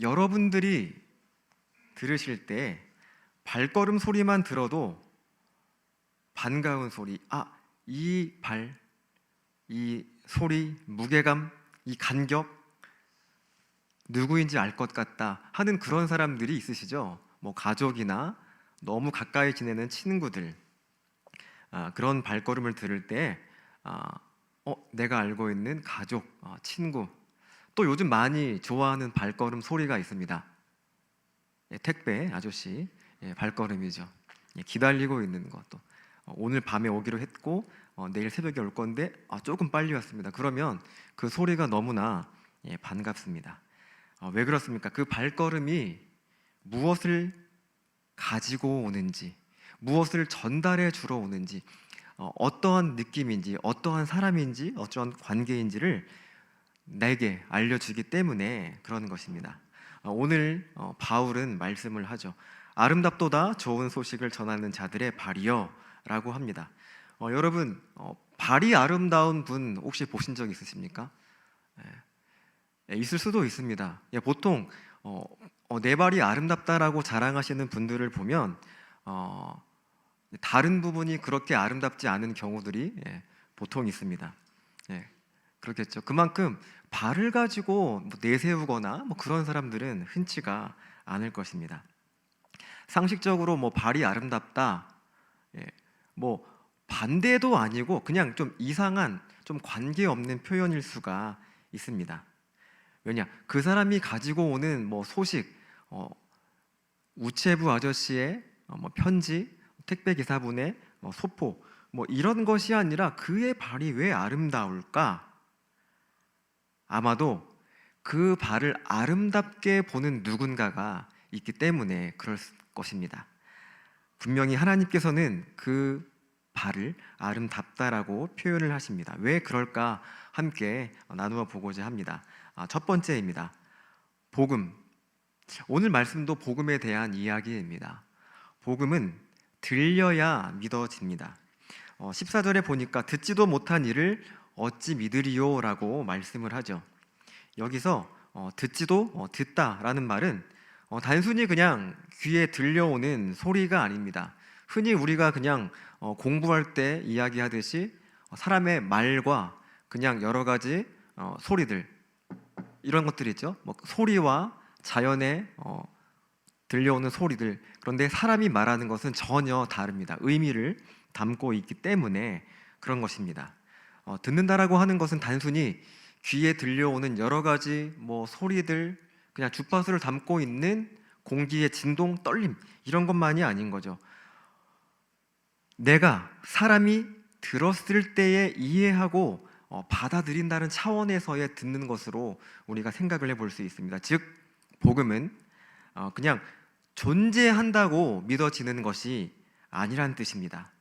여러분들이 들으실 때 발걸음 소리만 들어도 반가운 소리, 이 발, 이 소리, 무게감, 이 간격, 누구인지 알 것 같다 하는 그런 사람들이 있으시죠? 뭐 가족이나 너무 가까이 지내는 친구들, 그런 발걸음을 들을 때 내가 알고 있는 가족, 친구, 또 요즘 많이 좋아하는 발걸음 소리가 있습니다. 택배 아저씨 발걸음이죠. 기다리고 있는 것도 오늘 밤에 오기로 했고 내일 새벽에 올 건데 조금 빨리 왔습니다. 그러면 그 소리가 너무나 반갑습니다. 왜 그렇습니까? 그 발걸음이 무엇을 가지고 오는지, 무엇을 전달해 주러 오는지, 어떠한 느낌인지, 어떠한 사람인지, 어떠한 관계인지를 내게 알려주기 때문에 그러는 것입니다. 오늘 바울은 말씀을 하죠. 아름답도다 좋은 소식을 전하는 자들의 발이여 라고 합니다. 여러분 발이 아름다운 분 혹시 보신 적 있으십니까? 있을 수도 있습니다. 보통 내 발이 아름답다라고 자랑하시는 분들을 보면 다른 부분이 그렇게 아름답지 않은 경우들이 보통 있습니다. 그렇겠죠. 그만큼 발을 가지고 내세우거나 그런 사람들은 흔치가 않을 것입니다. 상식적으로 발이 아름답다, 반대도 아니고 그냥 좀 이상한, 좀 관계없는 표현일 수가 있습니다. 왜냐? 그 사람이 가지고 오는 소식, 우체부 아저씨의 편지, 택배 기사분의 소포, 이런 것이 아니라 그의 발이 왜 아름다울까? 아마도 그 발을 아름답게 보는 누군가가 있기 때문에 그럴 것입니다. 분명히 하나님께서는 그 발을 아름답다라고 표현을 하십니다. 왜 그럴까? 함께 나누어 보고자 합니다. 첫 번째입니다. 복음. 오늘 말씀도 복음에 대한 이야기입니다. 복음은 들려야 믿어집니다. 14절에 보니까 듣지도 못한 이를 어찌 믿으리요? 라고 말씀을 하죠. 여기서 듣지도 듣다라는 말은 단순히 그냥 귀에 들려오는 소리가 아닙니다. 흔히 우리가 그냥 공부할 때 이야기하듯이 사람의 말과 그냥 여러 가지 소리들, 이런 것들이 있죠. 소리와 자연에 들려오는 소리들. 그런데 사람이 말하는 것은 전혀 다릅니다. 의미를 담고 있기 때문에 그런 것입니다. 듣는다라고 하는 것은 단순히 귀에 들려오는 여러 가지 소리들, 그냥 주파수를 담고 있는 공기의 진동, 떨림, 이런 것만이 아닌 거죠. 내가 사람이 들었을 때에 이해하고 받아들인다는 차원에서의 듣는 것으로 우리가 생각을 해볼 수 있습니다. 즉 복음은 그냥 존재한다고 믿어지는 것이 아니란 뜻입니다.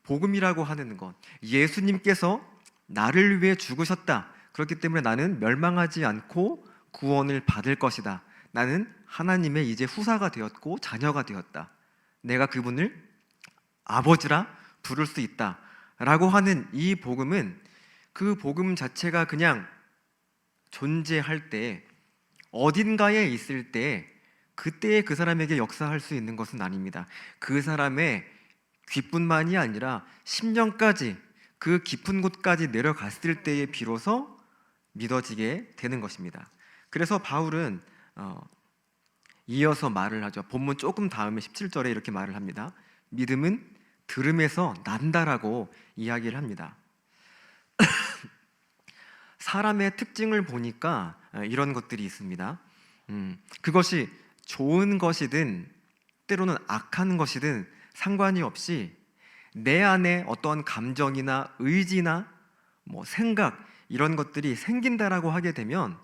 복음이라고 하는 것, 예수님께서 나를 위해 죽으셨다, 그렇기 때문에 나는 멸망하지 않고 구원을 받을 것이다, 나는 하나님의 이제 후사가 되었고 자녀가 되었다, 내가 그분을 아버지라 부를 수 있다 라고 하는 이 복음은, 그 복음 자체가 그냥 존재할 때, 어딘가에 있을 때 그때에 그 사람에게 역사할 수 있는 것은 아닙니다. 그 사람의 귀뿐만이 아니라 심령까지, 그 깊은 곳까지 내려갔을 때에 비로소 믿어지게 되는 것입니다. 그래서 바울은 이어서 말을 하죠. 본문 조금 다음에 17절에 이렇게 말을 합니다. 믿음은 들음에서 난다라고 이야기를 합니다. 사람의 특징을 보니까 이런 것들이 있습니다. 그것이 좋은 것이든 때로는 악한 것이든 상관이 없이 내 안에 어떠한 감정이나 의지나 생각, 이런 것들이 생긴다라고 하게 되면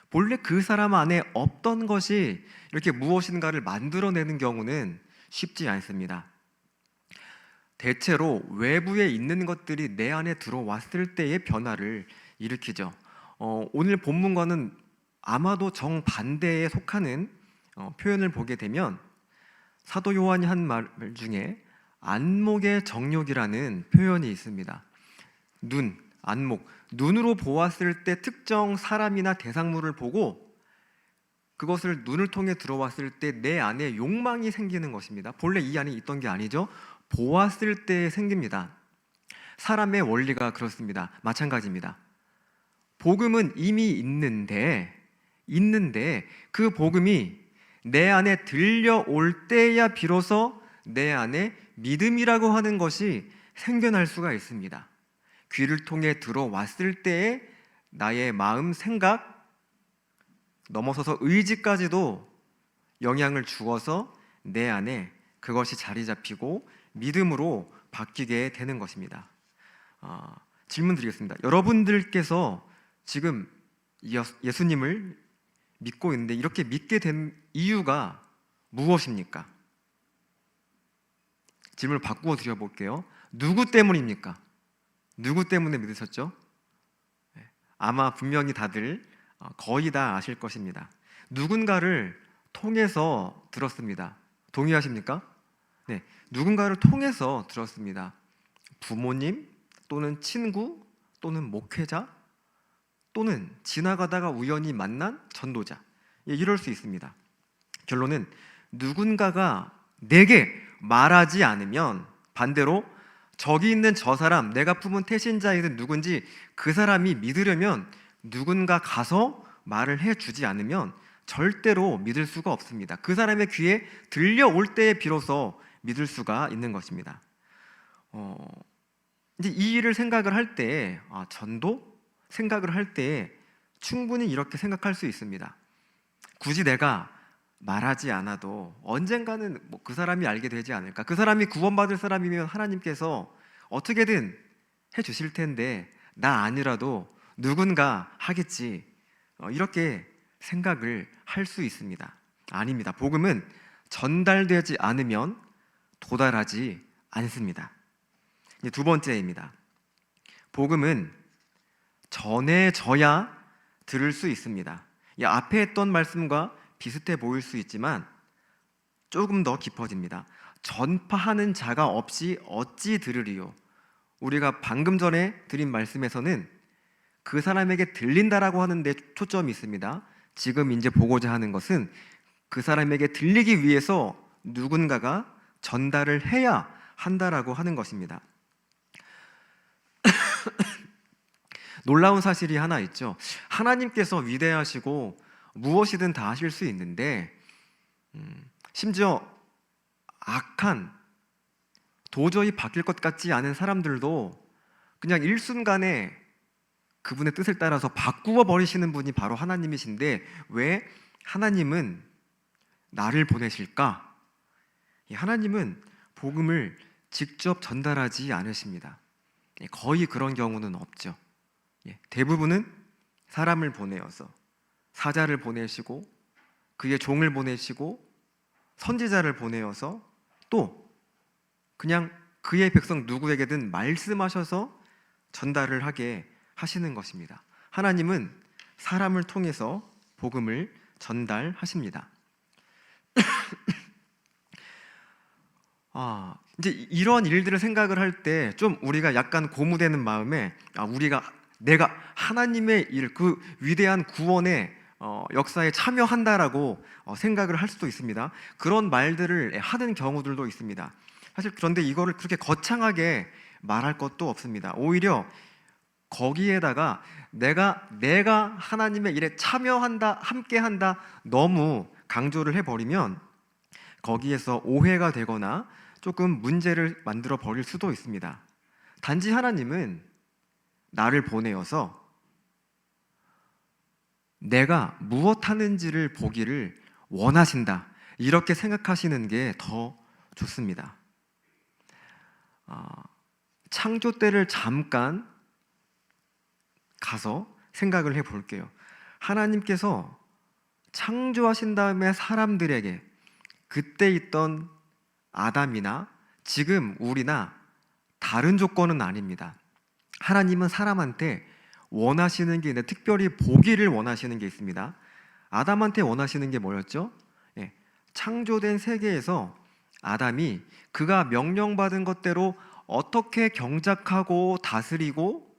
본래 그 사람 안에 없던 것이 이렇게 무엇인가를 만들어내는 경우는 쉽지 않습니다. 대체로 외부에 있는 것들이 내 안에 들어왔을 때의 변화를 일으키죠. 오늘 본문과는 아마도 정반대에 속하는 표현을 보게 되면 사도 요한이 한 말 중에 안목의 정욕이라는 표현이 있습니다. 눈, 안목, 눈으로 보았을 때 특정 사람이나 대상물을 보고 그것을 눈을 통해 들어왔을 때 내 안에 욕망이 생기는 것입니다. 본래 이 안에 있던 게 아니죠. 보았을 때 생깁니다. 사람의 원리가 그렇습니다. 마찬가지입니다. 복음은 이미 있는데 그 복음이 내 안에 들려올 때야 비로소 내 안에 믿음이라고 하는 것이 생겨날 수가 있습니다. 귀를 통해 들어왔을 때에 나의 마음, 생각, 넘어서서 의지까지도 영향을 주어서 내 안에 그것이 자리 잡히고 믿음으로 바뀌게 되는 것입니다. 질문 드리겠습니다. 여러분들께서 지금 예수님을 믿고 있는데 이렇게 믿게 된 이유가 무엇입니까? 질문을 바꾸어 드려볼게요. 누구 때문입니까? 누구 때문에 믿으셨죠? 아마 분명히 다들 거의 다 아실 것입니다. 누군가를 통해서 들었습니다. 동의하십니까? 네, 누군가를 통해서 들었습니다. 부모님 또는 친구 또는 목회자 또는 지나가다가 우연히 만난 전도자, 이럴 수 있습니다. 결론은 누군가가 내게 말하지 않으면 반대로 저기 있는 저 사람, 내가 품은 태신자이든 누군지 그 사람이 믿으려면 누군가 가서 말을 해주지 않으면 절대로 믿을 수가 없습니다. 그 사람의 귀에 들려올 때에 비로소 믿을 수가 있는 것입니다. 이제 이 일을 생각을 할 때, 전도 생각을 할 때 충분히 이렇게 생각할 수 있습니다. 굳이 내가 말하지 않아도 언젠가는 그 사람이 알게 되지 않을까? 그 사람이 구원받을 사람이면 하나님께서 어떻게든 해주실 텐데 나 아니라도 누군가 하겠지, 이렇게 생각을 할 수 있습니다. 아닙니다. 복음은 전달되지 않으면 도달하지 않습니다. 두 번째입니다. 복음은 전해져야 들을 수 있습니다. 앞에 했던 말씀과 비슷해 보일 수 있지만 조금 더 깊어집니다. 전파하는 자가 없이 어찌 들으리요? 우리가 방금 전에 드린 말씀에서는 그 사람에게 들린다라고 하는 데 초점이 있습니다. 지금 이제 보고자 하는 것은 그 사람에게 들리기 위해서 누군가가 전달을 해야 한다라고 하는 것입니다. 놀라운 사실이 하나 있죠. 하나님께서 위대하시고 무엇이든 다 하실 수 있는데 심지어 악한, 도저히 바뀔 것 같지 않은 사람들도 그냥 일순간에 그분의 뜻을 따라서 바꾸어 버리시는 분이 바로 하나님이신데 왜 하나님은 나를 보내실까? 하나님은 복음을 직접 전달하지 않으십니다. 거의 그런 경우는 없죠. 대부분은 사람을 보내어서 사자를 보내시고 그의 종을 보내시고 선지자를 보내어서 또 그냥 그의 백성 누구에게든 말씀하셔서 전달을 하게 하시는 것입니다. 하나님은 사람을 통해서 복음을 전달하십니다. 이제 이런 일들을 생각을 할 때 좀 우리가 약간 고무되는 마음에 내가 하나님의 일, 그 위대한 구원의 역사에 참여한다라고 생각을 할 수도 있습니다. 그런 말들을 하는 경우들도 있습니다. 사실 그런데 이거를 그렇게 거창하게 말할 것도 없습니다. 오히려 거기에다가 내가 하나님의 일에 참여한다, 함께한다 너무 강조를 해버리면 거기에서 오해가 되거나 조금 문제를 만들어 버릴 수도 있습니다. 단지 하나님은 나를 보내어서 내가 무엇 하는지를 보기를 원하신다, 이렇게 생각하시는 게 더 좋습니다. 창조 때를 잠깐 가서 생각을 해볼게요. 하나님께서 창조하신 다음에 사람들에게 그때 있던 아담이나 지금 우리나 다른 조건은 아닙니다. 하나님은 사람한테 원하시는 게 있는데 특별히 보기를 원하시는 게 있습니다. 아담한테 원하시는 게 뭐였죠? 창조된 세계에서 아담이 그가 명령받은 것대로 어떻게 경작하고 다스리고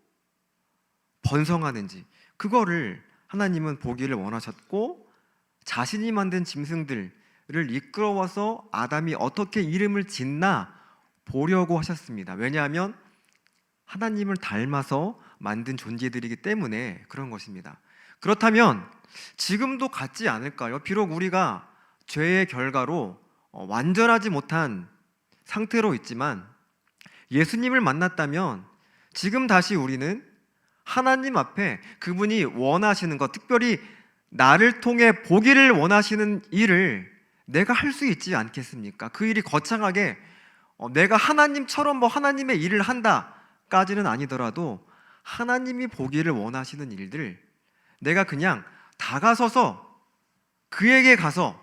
번성하는지, 그거를 하나님은 보기를 원하셨고 자신이 만든 짐승들을 이끌어와서 아담이 어떻게 이름을 짓나 보려고 하셨습니다. 왜냐하면 하나님을 닮아서 만든 존재들이기 때문에 그런 것입니다. 그렇다면 지금도 같지 않을까요? 비록 우리가 죄의 결과로 완전하지 못한 상태로 있지만 예수님을 만났다면 지금 다시 우리는 하나님 앞에 그분이 원하시는 것, 특별히 나를 통해 보기를 원하시는 일을 내가 할 수 있지 않겠습니까? 그 일이 거창하게 내가 하나님처럼 하나님의 일을 한다까지는 아니더라도 하나님이 보기를 원하시는 일들, 내가 그냥 다가서서 그에게 가서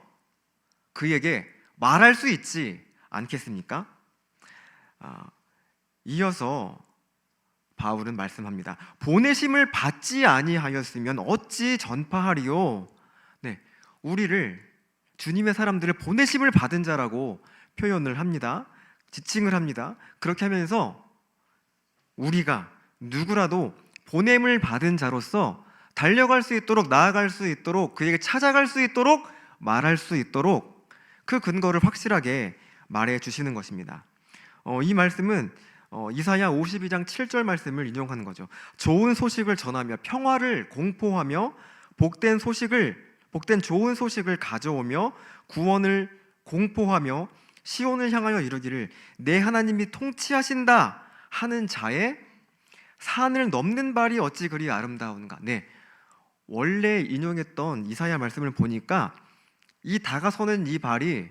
그에게 말할 수 있지 않겠습니까? 이어서 바울은 말씀합니다. 보내심을 받지 아니하였으면 어찌 전파하리요? 네, 우리를 주님의 사람들을 보내심을 받은 자라고 표현을 합니다. 지칭을 합니다. 그렇게 하면서 우리가 누구라도 보냄을 받은 자로서 달려갈 수 있도록, 나아갈 수 있도록, 그에게 찾아갈 수 있도록, 말할 수 있도록 그 근거를 확실하게 말해 주시는 것입니다. 이 말씀은 이사야 52장 7절 말씀을 인용하는 거죠. 좋은 소식을 전하며 평화를 공포하며 복된 좋은 소식을 가져오며 구원을 공포하며 시온을 향하여 이르기를 내 하나님이 통치하신다 하는 자의 산을 넘는 발이 어찌 그리 아름다운가. 네, 원래 인용했던 이사야 말씀을 보니까 이 다가서는 이 발이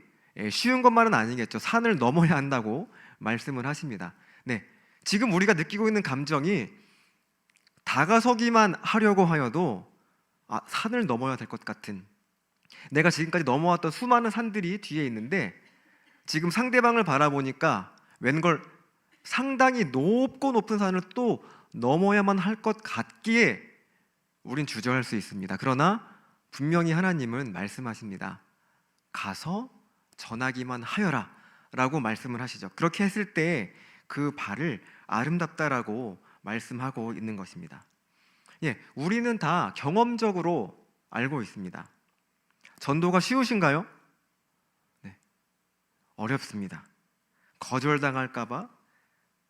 쉬운 것만은 아니겠죠. 산을 넘어야 한다고 말씀을 하십니다. 네, 지금 우리가 느끼고 있는 감정이 다가서기만 하려고 하여도 산을 넘어야 될 것 같은, 내가 지금까지 넘어왔던 수많은 산들이 뒤에 있는데 지금 상대방을 바라보니까 웬걸 상당히 높은 산을 또 넘어야만 할 것 같기에 우린 주저할 수 있습니다. 그러나 분명히 하나님은 말씀하십니다. 가서 전하기만 하여라 라고 말씀을 하시죠. 그렇게 했을 때 그 발을 아름답다라고 말씀하고 있는 것입니다. 예, 우리는 다 경험적으로 알고 있습니다. 전도가 쉬우신가요? 네, 어렵습니다. 거절당할까봐,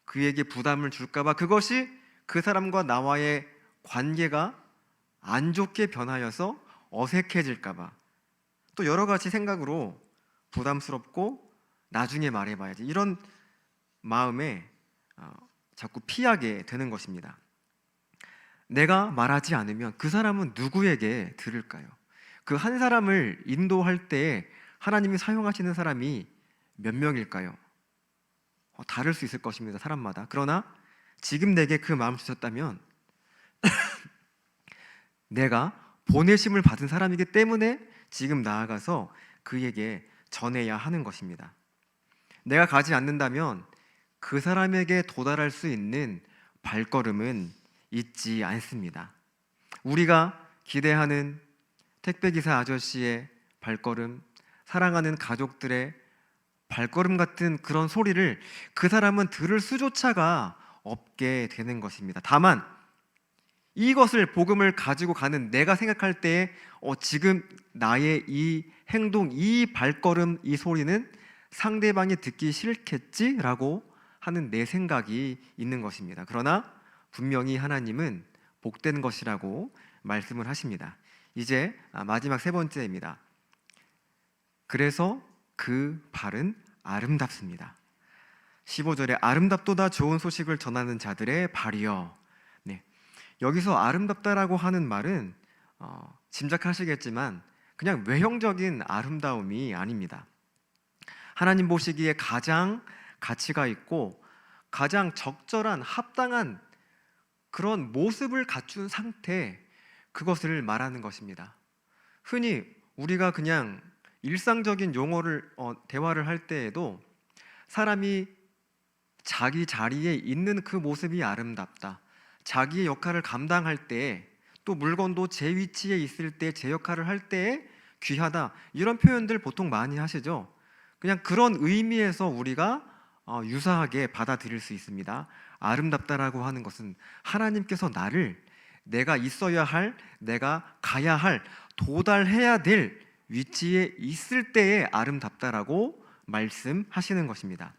그에게 부담을 줄까봐, 그것이 그 사람과 나와의 관계가 안 좋게 변하여서 어색해질까봐, 또 여러 가지 생각으로 부담스럽고 나중에 말해봐야지, 이런 마음에 자꾸 피하게 되는 것입니다. 내가 말하지 않으면 그 사람은 누구에게 들을까요? 그 한 사람을 인도할 때 하나님이 사용하시는 사람이 몇 명일까요? 다를 수 있을 것입니다. 사람마다. 그러나 지금 내게 그 마음을 주셨다면 내가 보내심을 받은 사람이기 때문에 지금 나아가서 그에게 전해야 하는 것입니다. 내가 가지 않는다면 그 사람에게 도달할 수 있는 발걸음은 있지 않습니다. 우리가 기대하는 택배기사 아저씨의 발걸음, 사랑하는 가족들의 발걸음 같은 그런 소리를 그 사람은 들을 수조차가 없게 되는 것입니다. 다만 이것을, 복음을 가지고 가는 내가 생각할 때에 지금 나의 이 행동, 이 발걸음, 이 소리는 상대방이 듣기 싫겠지라고 하는 내 생각이 있는 것입니다. 그러나 분명히 하나님은 복된 것이라고 말씀을 하십니다. 이제 마지막 세 번째입니다. 그래서 그 발은 아름답습니다. 15절에 아름답도다 좋은 소식을 전하는 자들의 발이여. 네, 여기서 아름답다라고 하는 말은 짐작하시겠지만 그냥 외형적인 아름다움이 아닙니다. 하나님 보시기에 가장 가치가 있고 가장 적절한, 합당한 그런 모습을 갖춘 상태, 그것을 말하는 것입니다. 흔히 우리가 그냥 일상적인 용어를 대화를 할 때에도 사람이 자기 자리에 있는 그 모습이 아름답다, 자기의 역할을 감당할 때, 또 물건도 제 위치에 있을 때, 제 역할을 할 때에 귀하다, 이런 표현들 보통 많이 하시죠. 그냥 그런 의미에서 우리가 유사하게 받아들일 수 있습니다. 아름답다라고 하는 것은 하나님께서 나를 내가 있어야 할, 내가 가야 할, 도달해야 될 위치에 있을 때에 아름답다라고 말씀하시는 것입니다.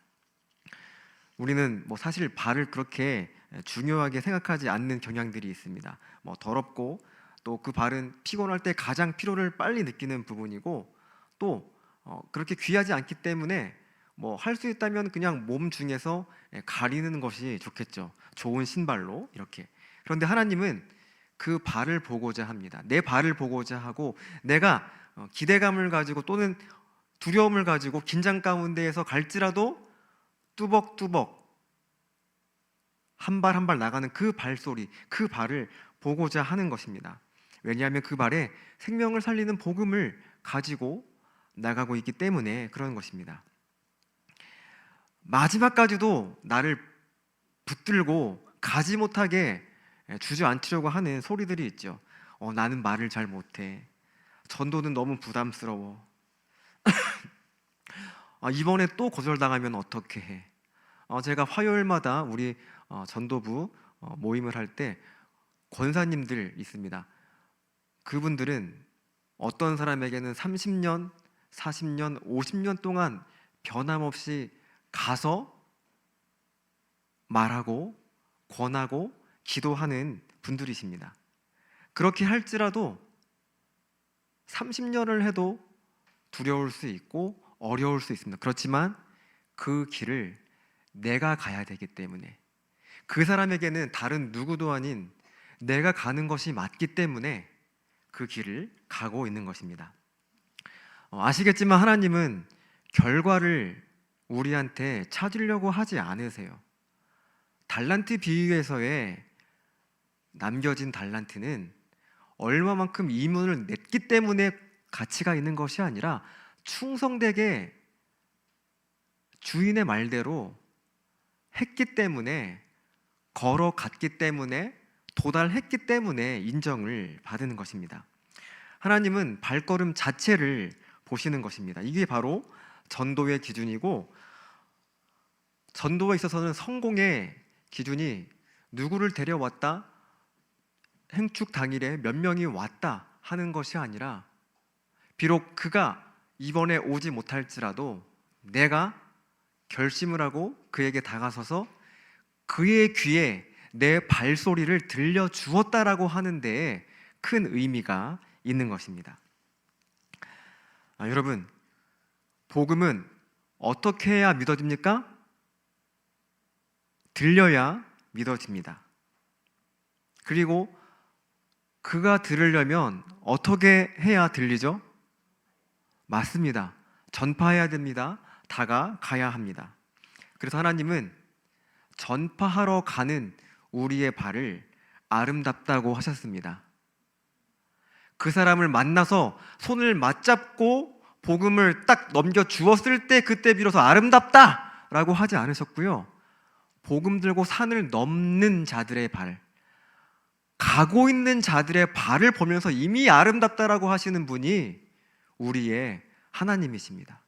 우리는 사실 발을 그렇게 중요하게 생각하지 않는 경향들이 있습니다. 더럽고 또 그 발은 피곤할 때 가장 피로를 빨리 느끼는 부분이고, 또 그렇게 귀하지 않기 때문에 할 수 있다면 그냥 몸 중에서 가리는 것이 좋겠죠. 좋은 신발로 이렇게. 그런데 하나님은 그 발을 보고자 합니다. 내 발을 보고자 하고, 내가 기대감을 가지고 또는 두려움을 가지고 긴장 가운데에서 갈지라도 뚜벅뚜벅 한 발 한 발 나가는 그 발소리, 그 발을 보고자 하는 것입니다. 왜냐하면 그 발에 생명을 살리는 복음을 가지고 나가고 있기 때문에 그런 것입니다. 마지막까지도 나를 붙들고 가지 못하게 주저앉히려고 하는 소리들이 있죠. 나는 말을 잘 못해. 전도는 너무 부담스러워. 이번에 또 거절당하면 어떻게 해? 제가 화요일마다 우리 전도부 모임을 할 때 권사님들 있습니다. 그분들은 어떤 사람에게는 30년, 40년, 50년 동안 변함없이 가서 말하고 권하고 기도하는 분들이십니다. 그렇게 할지라도 30년을 해도 두려울 수 있고 어려울 수 있습니다. 그렇지만 그 길을 내가 가야 되기 때문에, 그 사람에게는 다른 누구도 아닌 내가 가는 것이 맞기 때문에 그 길을 가고 있는 것입니다. 아시겠지만 하나님은 결과를 우리한테 찾으려고 하지 않으세요. 달란트 비유에서의 남겨진 달란트는 얼마만큼 이문을 냈기 때문에 가치가 있는 것이 아니라 충성되게 주인의 말대로 했기 때문에, 걸어갔기 때문에, 도달했기 때문에 인정을 받는 것입니다. 하나님은 발걸음 자체를 보시는 것입니다. 이게 바로 전도의 기준이고, 전도에 있어서는 성공의 기준이 누구를 데려왔다, 행축 당일에 몇 명이 왔다 하는 것이 아니라, 비록 그가 이번에 오지 못할지라도 내가 결심을 하고 그에게 다가서서 그의 귀에 내 발소리를 들려주었다라고 하는 데에 큰 의미가 있는 것입니다. 여러분, 복음은 어떻게 해야 믿어집니까? 들려야 믿어집니다. 그리고 그가 들으려면 어떻게 해야 들리죠? 맞습니다. 전파해야 됩니다. 다가가야 합니다. 그래서 하나님은 전파하러 가는 우리의 발을 아름답다고 하셨습니다. 그 사람을 만나서 손을 맞잡고 복음을 딱 넘겨주었을 때 그때 비로소 아름답다라고 하지 않으셨고요. 복음 들고 산을 넘는 자들의 발, 가고 있는 자들의 발을 보면서 이미 아름답다라고 하시는 분이 우리의 하나님이십니다.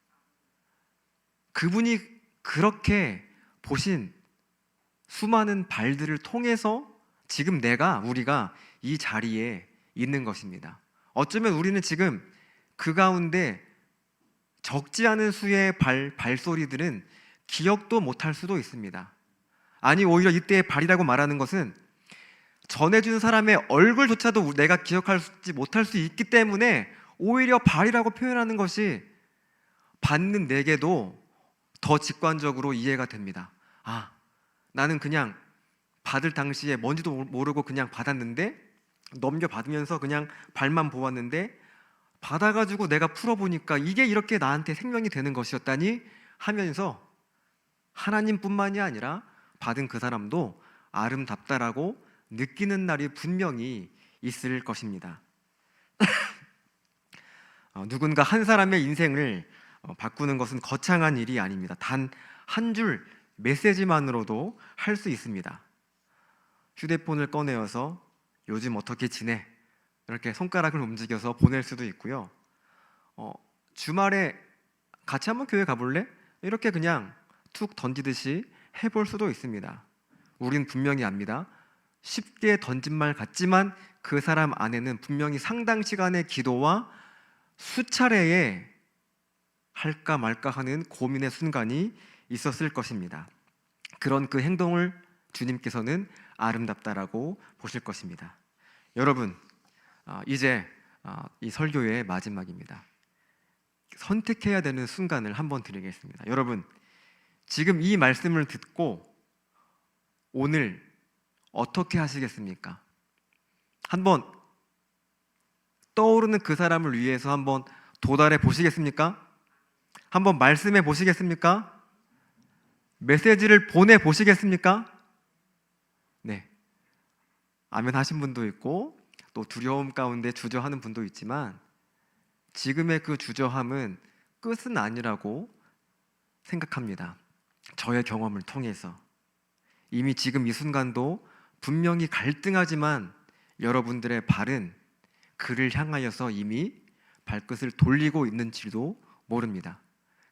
그분이 그렇게 보신 수많은 발들을 통해서 지금 우리가 이 자리에 있는 것입니다. 어쩌면 우리는 지금 그 가운데 적지 않은 수의 발소리들은 기억도 못할 수도 있습니다. 아니, 오히려 이때의 발이라고 말하는 것은 전해준 사람의 얼굴조차도 내가 기억하지 못할 수 있기 때문에 오히려 발이라고 표현하는 것이 받는 내게도 더 직관적으로 이해가 됩니다. 나는 그냥 받을 당시에 뭔지도 모르고 그냥 받았는데, 넘겨받으면서 그냥 발만 보았는데, 받아가지고 내가 풀어보니까 이게 이렇게 나한테 생명이 되는 것이었다니 하면서 하나님뿐만이 아니라 받은 그 사람도 아름답다라고 느끼는 날이 분명히 있을 것입니다. 누군가 한 사람의 인생을 바꾸는 것은 거창한 일이 아닙니다. 단 한 줄 메시지만으로도 할 수 있습니다. 휴대폰을 꺼내어서 요즘 어떻게 지내? 이렇게 손가락을 움직여서 보낼 수도 있고요. 주말에 같이 한번 교회 가볼래? 이렇게 그냥 툭 던지듯이 해볼 수도 있습니다. 우린 분명히 압니다. 쉽게 던진 말 같지만 그 사람 안에는 분명히 상당 시간의 기도와 수차례에 할까 말까 하는 고민의 순간이 있었을 것입니다. 그런 그 행동을 주님께서는 아름답다라고 보실 것입니다. 여러분, 이제 이 설교의 마지막입니다. 선택해야 되는 순간을 한번 드리겠습니다. 여러분, 지금 이 말씀을 듣고 오늘 어떻게 하시겠습니까? 한번 떠오르는 그 사람을 위해서 한번 도달해 보시겠습니까? 한번 말씀해 보시겠습니까? 메시지를 보내 보시겠습니까? 네. 아멘 하신 분도 있고 또 두려움 가운데 주저하는 분도 있지만 지금의 그 주저함은 끝은 아니라고 생각합니다. 저의 경험을 통해서 이미 지금 이 순간도 분명히 갈등하지만 여러분들의 발은 그를 향하여서 이미 발끝을 돌리고 있는지도 모릅니다.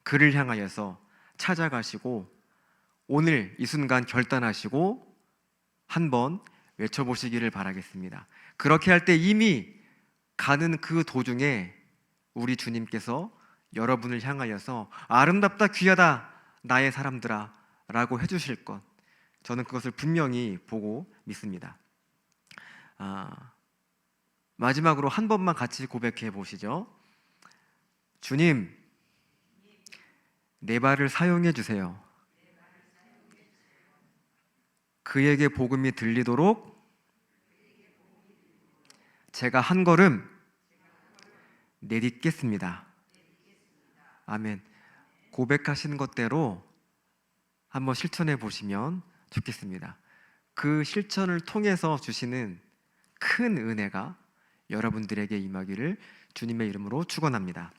그를 향하여서 찾아가시고 오늘 이 순간 결단하시고 한번 외쳐보시기를 바라겠습니다. 그렇게 할 때 이미 가는 그 도중에 우리 주님께서 여러분을 향하여서 아름답다 귀하다 나의 사람들아 라고 해주실 것, 저는 그것을 분명히 보고 믿습니다. 마지막으로 한 번만 같이 고백해 보시죠. 주님, 내 발을 사용해 주세요. 그에게 복음이 들리도록 제가 한 걸음 내딛겠습니다. 아멘. 고백하시는 것대로 한번 실천해 보시면 좋겠습니다. 그 실천을 통해서 주시는 큰 은혜가 여러분들에게 임하기를 주님의 이름으로 축원합니다.